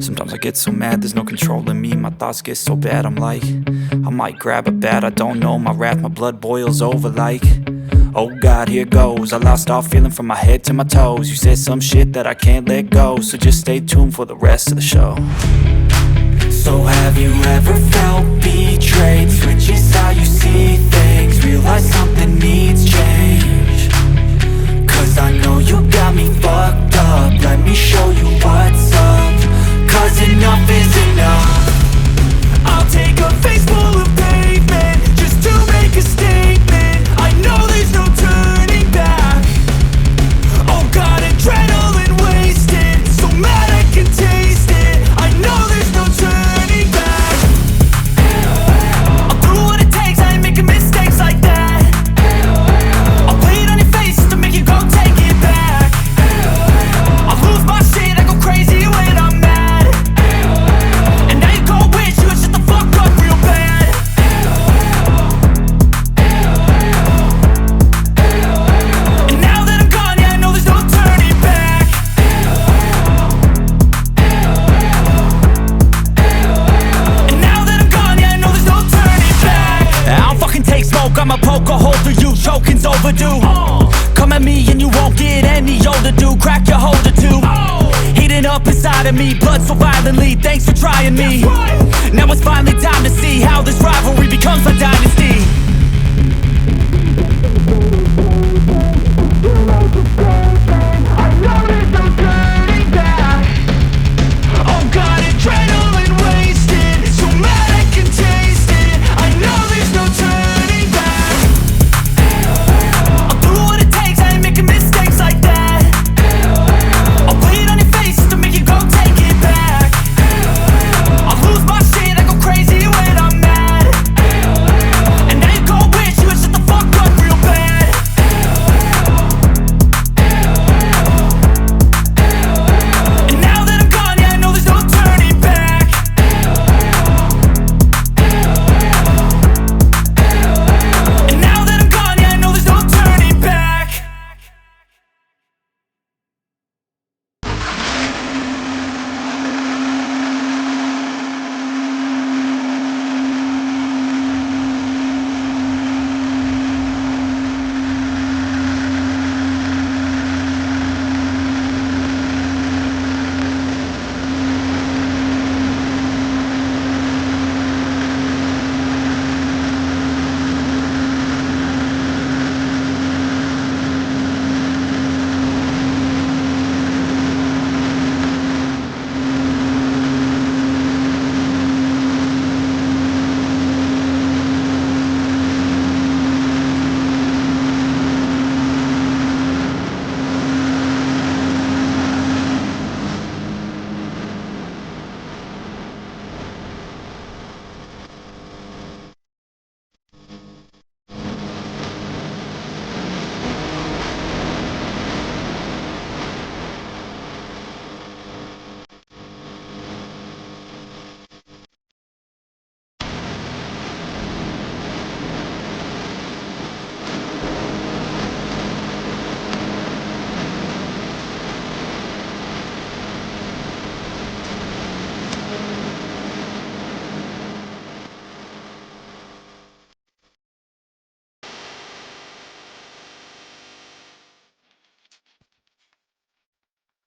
Sometimes I get so mad, there's no controlling me. My thoughts get so bad, I'm like, I might grab a bat, I don't know. My wrath, my blood boils over like, oh God, here goes. I lost all feeling from my head to my toes. You said some shit that I can't let go, so just stay tuned for the rest of the show. So have you ever felt betrayed? Switches how you see things, realize something needs change. Cause I know you got me fucked up, let me show you what's up. Cause enough is enough. I'll take a face full of pavement just to make a statement. I know there's no turning back. Oh God, adrenaline wasted, so mad I can taste it. I know there's no turning back. I'll do what it takes, I ain't making mistakes like that. I'll play it on your face to make you go take it back. I'll lose my shit, I go crazy when I'm mad. And now you go wish you would shut the fuck up real bad. And now that I'm gone, yeah, I know there's no turning back. And now that I'm gone, yeah, I know there's no turning back. I don't fucking take smoke, I'ma poke a hole through you, choking's overdue. Come at me and you won't get any older, dude. Crack your holder too. Heating up inside of me, blood so violently, thanks for trying me. Now it's finally time to see how this rivalry becomes a dynasty.